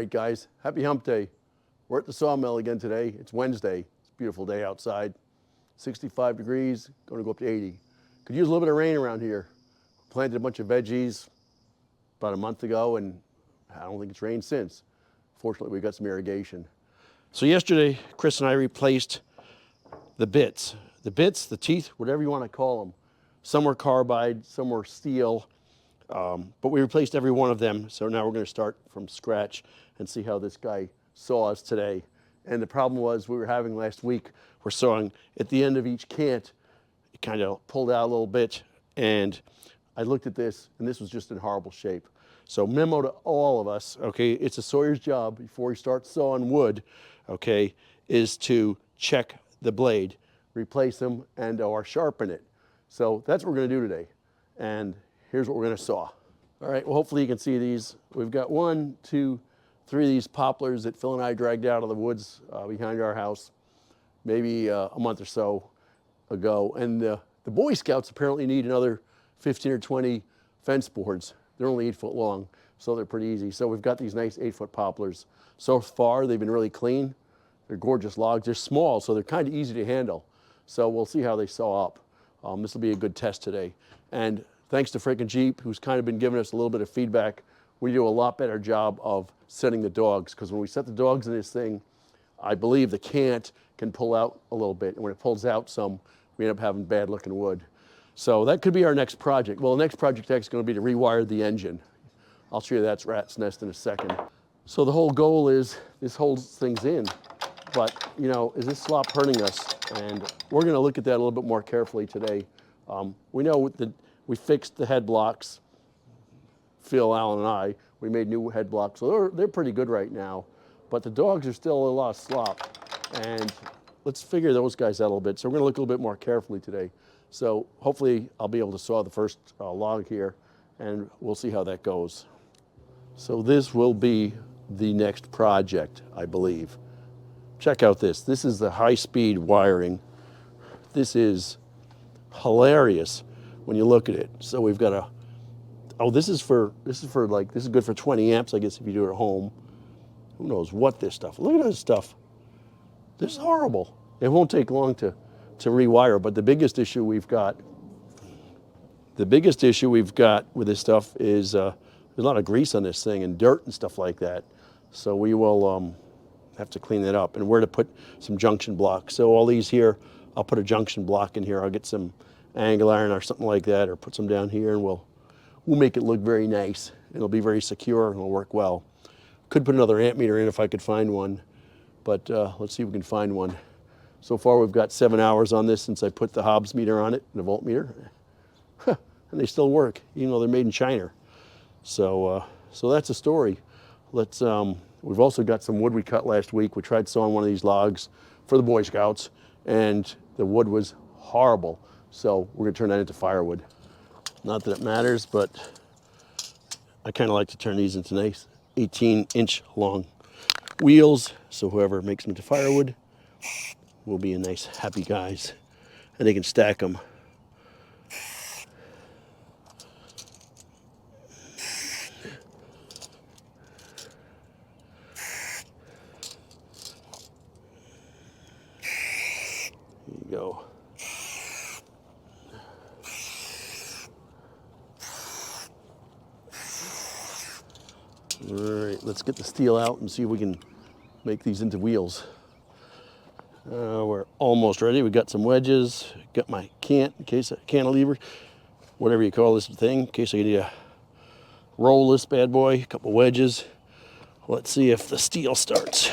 right, guys, happy hump day. We're at the sawmill again today. It's Wednesday. It's a beautiful day outside. 65 degrees, going to go up to 80. Could use a little bit of rain around here. Planted a bunch of veggies about a month ago, and I don't think it's rained since. Fortunately, we got some irrigation. So yesterday, Chris and I replaced the bits. The teeth, whatever you want to call them. Some were carbide, some were steel, but we replaced every one of them. So now we're going to start from scratch and see how this guy saws today. And the problem was we were having last week, we're sawing at the end of each cant, it kind of pulled out a little bit, and I looked at this, and this was just in horrible shape. So memo to all of us, okay, it's a sawyer's job before he starts sawing wood, okay, is to check the blade, replace them, and or sharpen it. So that's what we're going to do today. And here's what we're going to saw. All right, well, hopefully you can see these. We've got 1, 2, 3 of these poplars that Phil and I dragged out of the woods behind our house maybe a month or so ago. And the Boy Scouts apparently need another 15 or 20 fence boards. They're only 8 foot long, so they're pretty easy. So we've got these nice 8-foot poplars. So far, they've been really clean. They're gorgeous logs. They're small, so they're kind of easy to handle. So we'll see how they saw up. This will be a good test today. And thanks to Frickin' Jeep, who's kind of been giving us a little bit of feedback, we do a lot better job of setting the dogs, because when we set the dogs in this thing, I believe the cant can pull out a little bit, and when it pulls out some, we end up having bad looking wood. So that could be our next project. Well, the next project is going to be to rewire the engine. I'll show you that's rat's nest in a second. So the whole goal is this holds things in, but you know, is this slop hurting us? And we're going to look at that a little bit more carefully today. We know that we fixed the head blocks. Phil, Alan, and I, we made new head blocks, so they're pretty good right now. But the dogs are still a lot of slop, and let's figure those guys out a little bit. So we're going to look a little bit more carefully today. So hopefully I'll be able to saw the first log here, and we'll see how that goes. So this will be the next project, I believe. Check out this. This is the high-speed wiring. This is hilarious when you look at it. So we've got a, oh, this is good for 20 amps, I guess, if you do it at home. Who knows what this stuff, look at this stuff. This is horrible. It won't take long to rewire, but the biggest issue we've got with this stuff is there's a lot of grease on this thing and dirt and stuff like that. So we will have to clean that up, and where to put some junction blocks. So all these here, I'll put a junction block in here. I'll get some angle iron or something like that, or put some down here, and we'll make it look very nice. It'll be very secure and it'll work well. Could put another amp meter in if I could find one, but let's see if we can find one. So far we've got 7 hours on this since I put the Hobbs meter on it, the voltmeter, and they still work, even though they're made in China. So that's a story. Let's. We've also got some wood we cut last week. We tried sawing one of these logs for the Boy Scouts, and the wood was horrible. So we're gonna turn that into firewood. Not that it matters, but I kind of like to turn these into nice 18-inch long wheels. So whoever makes them into firewood will be a nice, happy guys, and they can stack them. There you go. All right, let's get the steel out and see if we can make these into wheels. We're almost ready. We got some wedges, got my cantilever, whatever you call this thing, in case I need to roll this bad boy, a couple wedges. Let's see if the steel starts.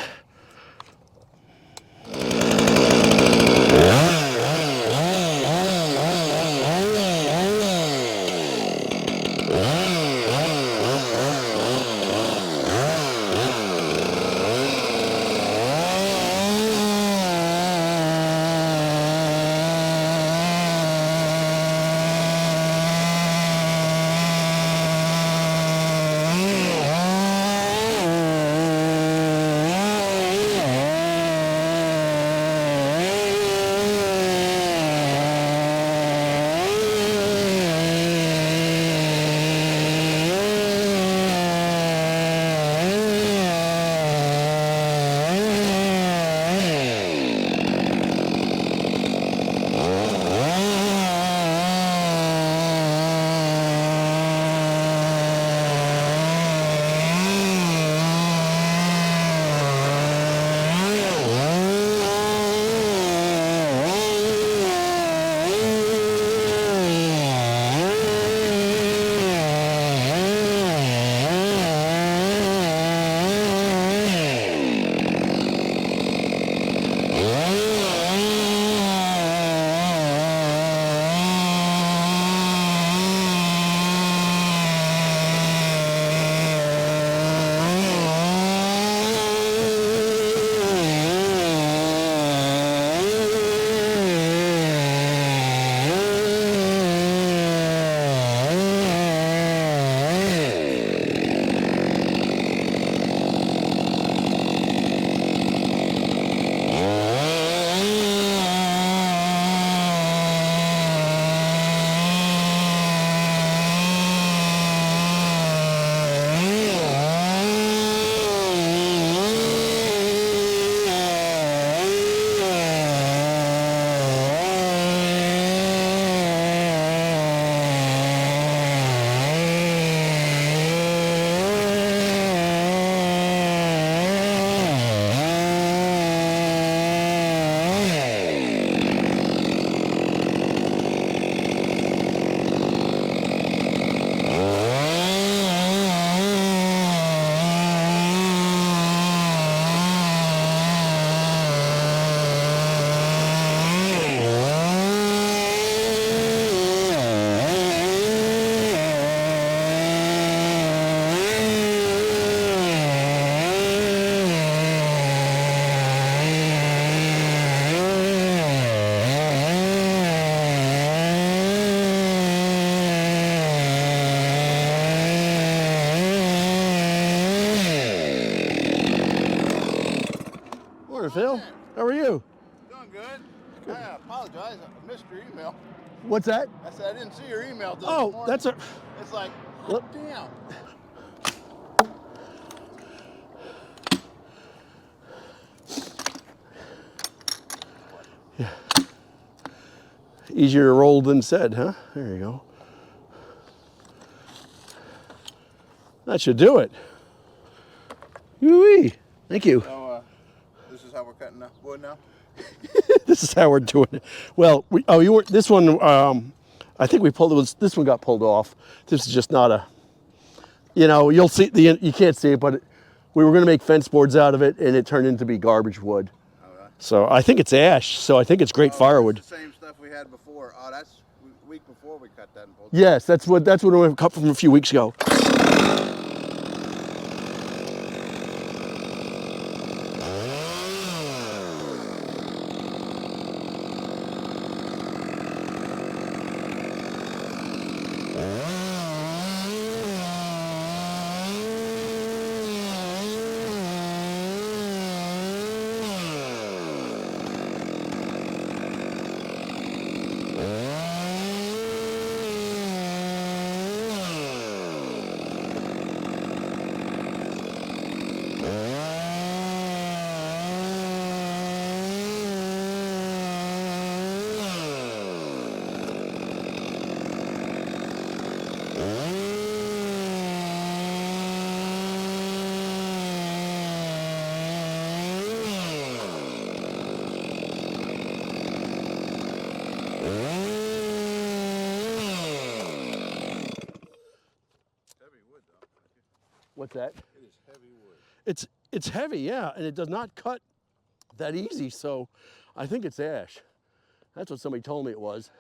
there, Phil. How are you? Doing good. I apologize. I missed your email. What's that? I said I didn't see your email this Oh, morning. that's a... It's like, Look. damn. Yeah. Easier rolled than said, huh? There you go. That should do it. Woo-wee. Thank you. So, this is how we're cutting the wood now? This is how we're doing it. Well, you weren't, this one, I think we pulled it, this one got pulled off. This is just not a, you'll see, you can't see it, but we were going to make fence boards out of it, and it turned into be garbage wood. Okay. So I think it's ash, so I think it's great firewood. That's the same stuff we had before. Oh, that's the week before we cut that and pulled it. Yes, that's what we cut from a few weeks ago. What's that? It is heavy wood. It's heavy, yeah, and it does not cut that easy, so I think it's ash. That's what somebody told me it was.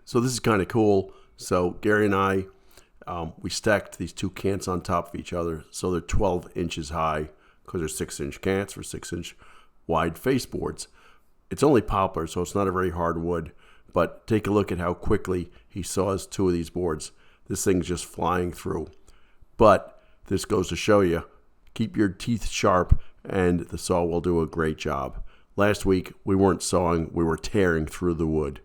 So this is kind of cool. So Gary and I, we stacked these two cants on top of each other. So they're 12 inches high because they're 6-inch cants for 6-inch wide face boards. It's only poplar, so it's not a very hard wood. But take a look at how quickly he saws two of these boards. This thing's just flying through. But this goes to show you, keep your teeth sharp and the saw will do a great job. Last week, we weren't sawing, we were tearing through the wood.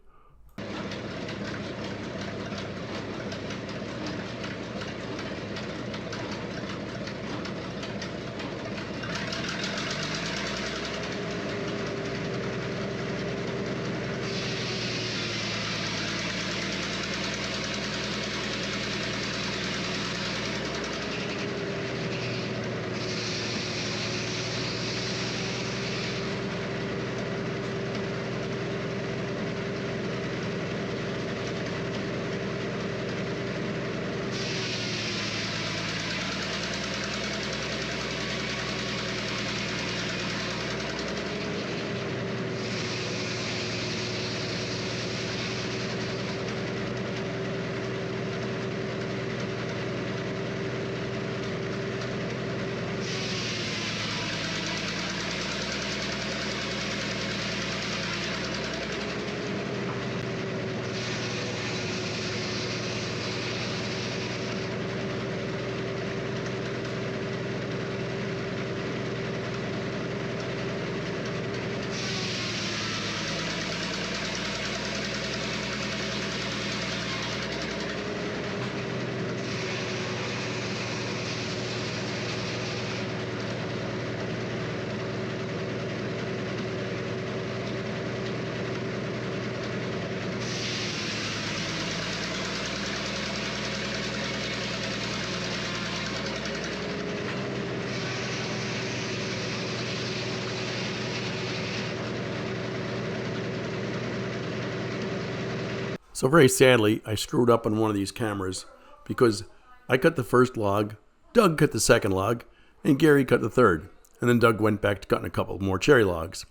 So very sadly, I screwed up on one of these cameras because I cut the first log, Doug cut the second log, and Gary cut the third. And then Doug went back to cutting a couple more cherry logs.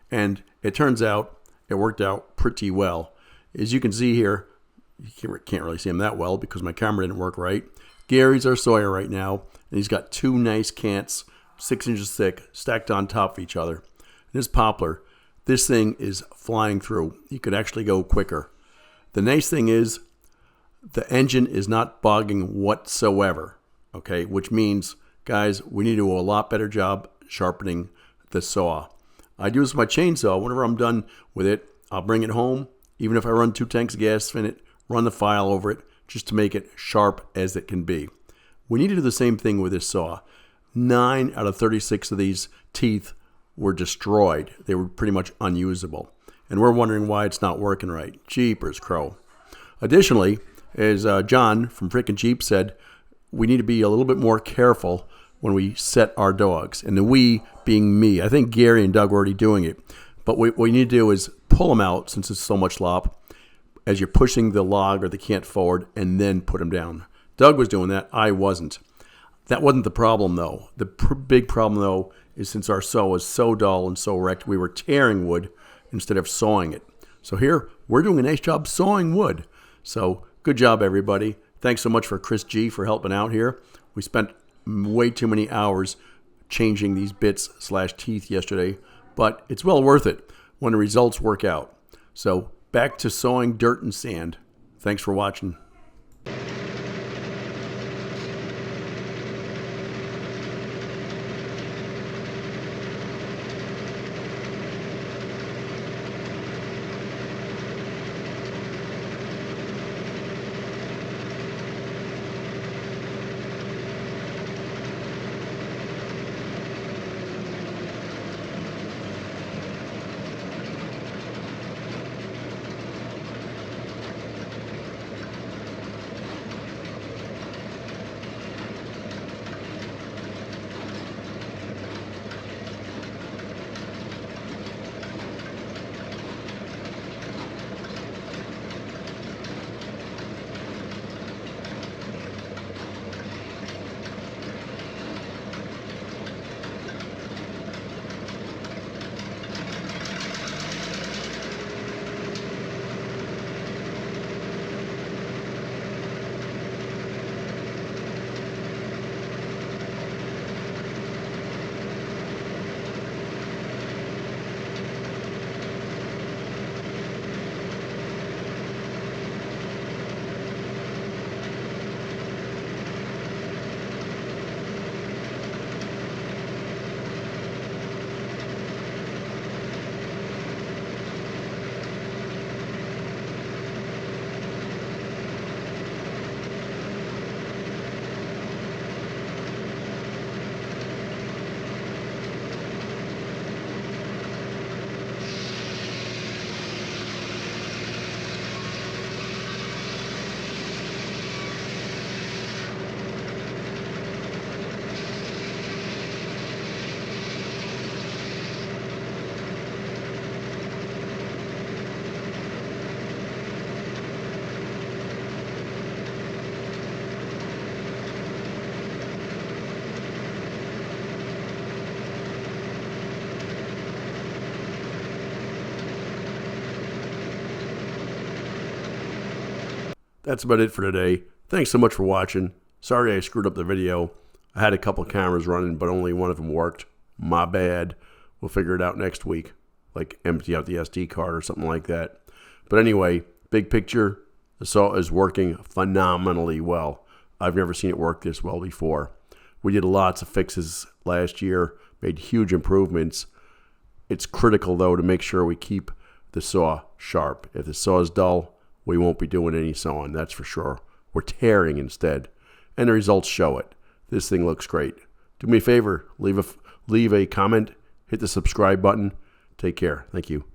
And it turns out it worked out pretty well. As you can see here, you can't really see him that well because my camera didn't work right. Gary's our sawyer right now, and he's got two nice cants, 6 inches thick, stacked on top of each other. And this poplar, this thing is flying through. You could actually go quicker. The nice thing is the engine is not bogging whatsoever, okay? Which means, guys, we need to do a lot better job sharpening the saw. I do this with my chainsaw. Whenever I'm done with it, I'll bring it home. Even if I run 2 tanks of gas in it, run the file over it just to make it sharp as it can be. We need to do the same thing with this saw. 9 out of 36 of these teeth were destroyed. They were pretty much unusable. And we're wondering why it's not working right. Jeepers crow. Additionally, as John from Frickin' Jeep said, we need to be a little bit more careful when we set our dogs. And the we being me. I think Gary and Doug were already doing it. But what we need to do is pull them out, since it's so much lop, as you're pushing the log or the cant forward, and then put them down. Doug was doing that. I wasn't. That wasn't the problem, though. The big problem, though, is since our saw was so dull and so wrecked, we were tearing wood instead of sawing it. So here, we're doing a nice job sawing wood. So good job, everybody. Thanks so much for Chris G for helping out here. We spent way too many hours changing these bits/teeth yesterday, but it's well worth it when the results work out. So back to sawing dirt and sand. Thanks for watching. That's about it for today. Thanks so much for watching. Sorry I screwed up the video. I had a couple cameras running, but only one of them worked. My bad. We'll figure it out next week. Like empty out the SD card or something like that. But anyway, big picture, the saw is working phenomenally well. I've never seen it work this well before. We did lots of fixes last year, made huge improvements. It's critical, though, to make sure we keep the saw sharp. If the saw is dull, we won't be doing any sawing, that's for sure. We're tearing instead. And the results show it. This thing looks great. Do me a favor, leave a comment, hit the subscribe button. Take care. Thank you.